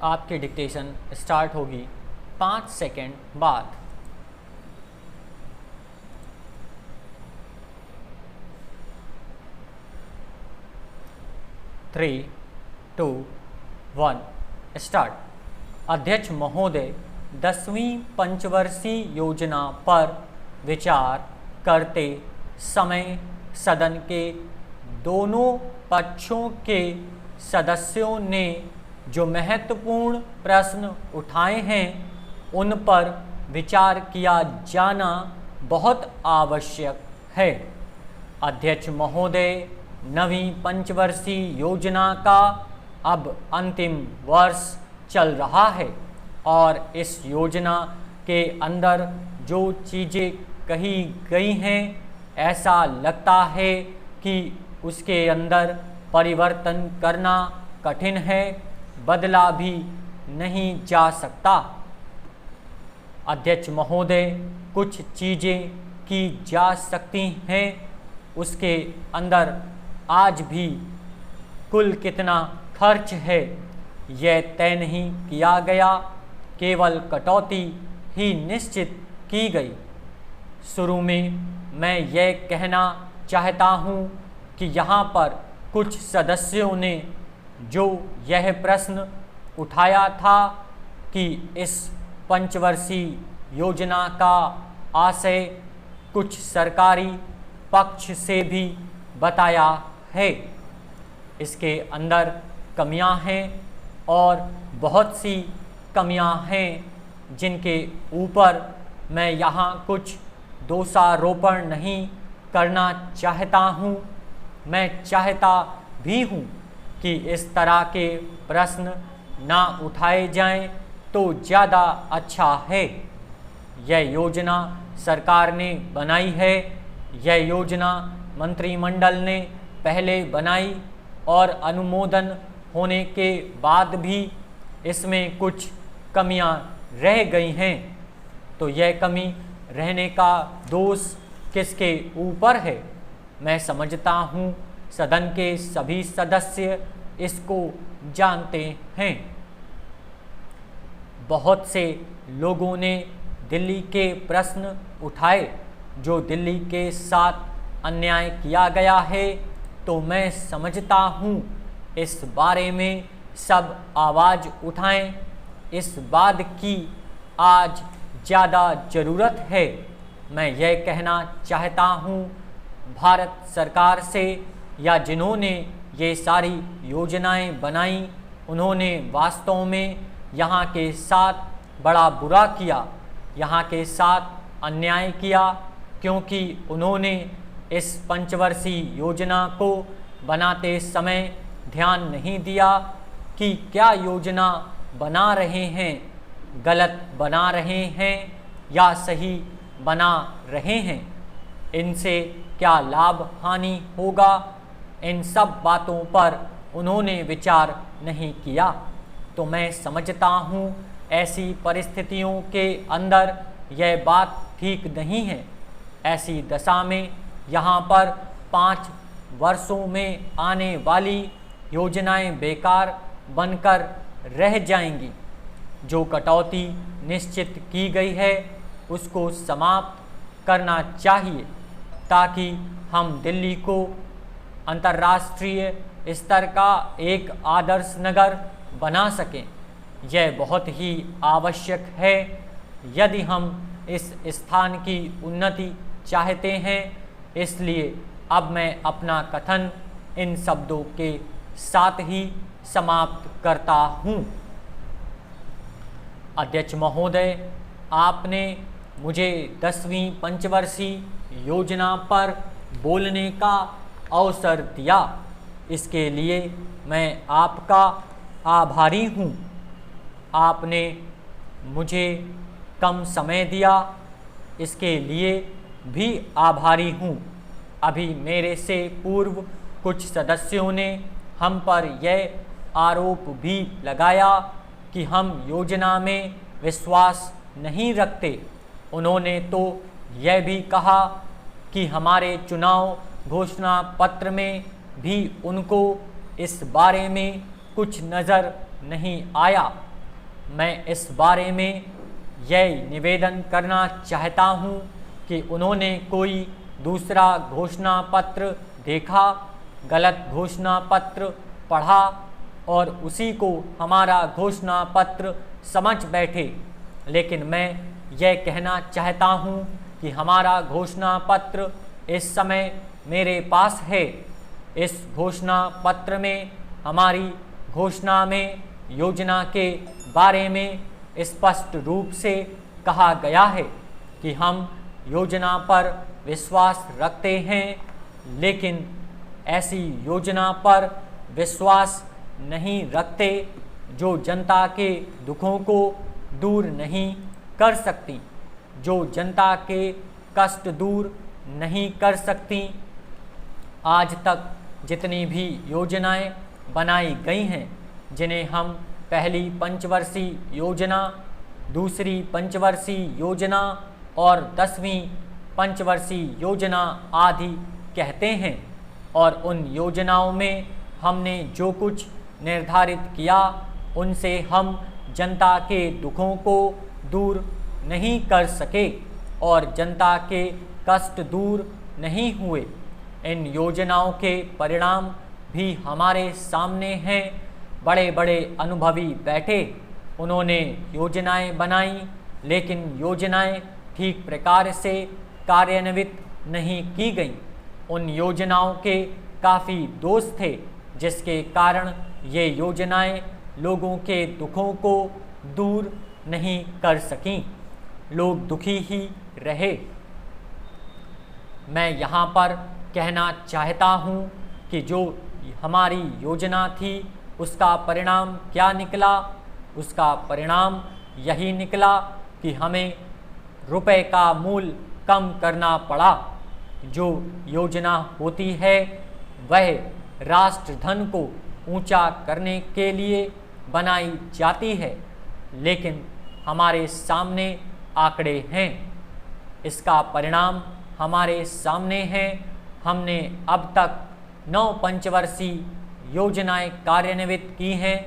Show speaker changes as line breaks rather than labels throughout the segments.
आपकी dictation start होगी 5 second बाद। Three, 2, 1 start. अध्यक्ष महोदय, 10वीं पंचवर्षीय योजना पर विचार करते समय सदन के दोनों पक्षों के सदस्यों ने जो महत्वपूर्ण प्रश्न उठाए हैं उन पर विचार किया जाना बहुत आवश्यक है। अध्यक्ष महोदय, नवीं पंचवर्षीय योजना का अब अंतिम वर्ष चल रहा है और इस योजना के अंदर जो चीज़ें कही गई हैं ऐसा लगता है कि उसके अंदर परिवर्तन करना कठिन है, बदला भी नहीं जा सकता। अध्यक्ष महोदय, कुछ चीज़ें की जा सकती हैं, उसके अंदर आज भी कुल कितना खर्च है यह तय नहीं किया गया, केवल कटौती ही निश्चित की गई। शुरू में मैं यह कहना चाहता हूँ कि यहाँ पर कुछ सदस्यों ने जो यह प्रश्न उठाया था कि इस पंचवर्षीय योजना का आशय कुछ सरकारी पक्ष से भी बताया है, इसके अंदर कमियां हैं और बहुत सी कमियां हैं जिनके ऊपर मैं यहाँ कुछ दोषारोपण नहीं करना चाहता हूँ। मैं चाहता भी हूँ कि इस तरह के प्रश्न ना उठाए जाएं तो ज़्यादा अच्छा है। यह योजना सरकार ने बनाई है, यह योजना मंत्रिमंडल ने पहले बनाई और अनुमोदन होने के बाद भी इसमें कुछ कमियां रह गई हैं, तो यह कमी रहने का दोष किसके ऊपर है? मैं समझता हूँ सदन के सभी सदस्य इसको जानते हैं। बहुत से लोगों ने दिल्ली के प्रश्न उठाए जो दिल्ली के साथ अन्याय किया गया है, तो मैं समझता हूँ इस बारे में सब आवाज़ उठाएं। इस बात की आज ज़्यादा ज़रूरत है। मैं यह कहना चाहता हूँ भारत सरकार से या जिन्होंने ये सारी योजनाएं बनाई उन्होंने वास्तव में यहाँ के साथ बड़ा बुरा किया, यहाँ के साथ अन्याय किया, क्योंकि उन्होंने इस पंचवर्षीय योजना को बनाते समय ध्यान नहीं दिया कि क्या योजना बना रहे हैं, गलत बना रहे हैं या सही बना रहे हैं, इनसे क्या लाभ हानि होगा, इन सब बातों पर उन्होंने विचार नहीं किया। तो मैं समझता हूँ ऐसी परिस्थितियों के अंदर यह बात ठीक नहीं है। ऐसी दशा में यहाँ पर 5 वर्षों में आने वाली योजनाएं बेकार बनकर रह जाएंगी। जो कटौती निश्चित की गई है उसको समाप्त करना चाहिए ताकि हम दिल्ली को अंतर्राष्ट्रीय स्तर का एक आदर्श नगर बना सकें। यह बहुत ही आवश्यक है यदि हम इस स्थान की उन्नति चाहते हैं। इसलिए अब मैं अपना कथन इन शब्दों के साथ ही समाप्त करता हूँ। अध्यक्ष महोदय, आपने मुझे 10वीं पंचवर्षीय योजना पर बोलने का अवसर दिया, इसके लिए मैं आपका आभारी हूँ। आपने मुझे कम समय दिया, इसके लिए भी आभारी हूँ। अभी मेरे से पूर्व कुछ सदस्यों ने हम पर यह आरोप भी लगाया कि हम योजना में विश्वास नहीं रखते। उन्होंने तो यह भी कहा कि हमारे चुनाव घोषणा पत्र में भी उनको इस बारे में कुछ नज़र नहीं आया मैं इस बारे में यह निवेदन करना चाहता हूँ कि उन्होंने कोई दूसरा घोषणा पत्र देखा, गलत घोषणा पत्र पढ़ा और उसी को हमारा घोषणा पत्र समझ बैठे। लेकिन मैं यह कहना चाहता हूँ कि हमारा घोषणा पत्र इस समय मेरे पास है। इस घोषणा पत्र में हमारी घोषणा में योजना के बारे में स्पष्ट रूप से कहा गया है कि हम योजना पर विश्वास रखते हैं, लेकिन ऐसी योजना पर विश्वास नहीं रखते जो जनता के दुखों को दूर नहीं कर सकती, जो जनता के कष्ट दूर नहीं कर सकती। आज तक जितनी भी योजनाएं बनाई गई हैं, जिन्हें हम पहली पंचवर्षीय योजना, दूसरी पंचवर्षीय योजना और 10वीं पंचवर्षीय योजना आदि कहते हैं, और उन योजनाओं में हमने जो कुछ निर्धारित किया उनसे हम जनता के दुखों को दूर नहीं कर सके और जनता के कष्ट दूर नहीं हुए। इन योजनाओं के परिणाम भी हमारे सामने हैं। बड़े बड़े अनुभवी बैठे, उन्होंने योजनाएं बनाई, लेकिन योजनाएं ठीक प्रकार से कार्यान्वित नहीं की गईं। उन योजनाओं के काफ़ी दोष थे, जिसके कारण ये योजनाएं लोगों के दुखों को दूर नहीं कर सकीं। लोग दुखी ही रहे। मैं यहाँ पर कहना चाहता हूँ कि जो हमारी योजना थी उसका परिणाम क्या निकला। उसका परिणाम यही निकला कि हमें रुपए का मूल्य कम करना पड़ा। जो योजना होती है वह राष्ट्रधन को ऊंचा करने के लिए बनाई जाती है, लेकिन हमारे सामने आंकड़े हैं। इसका परिणाम हमारे सामने है। हमने अब तक 9 पंचवर्षीय योजनाएं कार्यान्वित की हैं,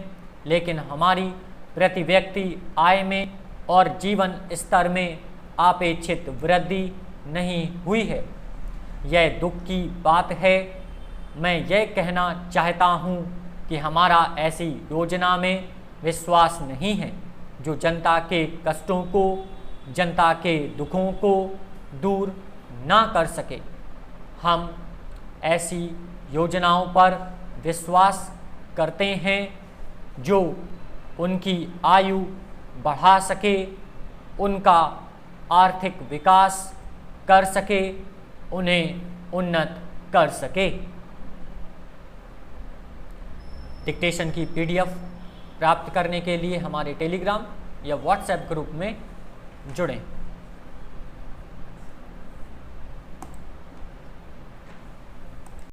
लेकिन हमारी प्रति व्यक्ति आय में और जीवन स्तर में अपेक्षित वृद्धि नहीं हुई है। यह दुख की बात है। मैं यह कहना चाहता हूँ कि हमारा ऐसी योजना में विश्वास नहीं है जो जनता के कष्टों को, जनता के दुखों को दूर ना कर सके। हम ऐसी योजनाओं पर विश्वास करते हैं जो उनकी आयु बढ़ा सके, उनका आर्थिक विकास कर सके, उन्हें उन्नत कर सके। डिक्टेशन की PDF प्राप्त करने के लिए हमारे टेलीग्राम या व्हाट्सएप ग्रुप में जुड़ें।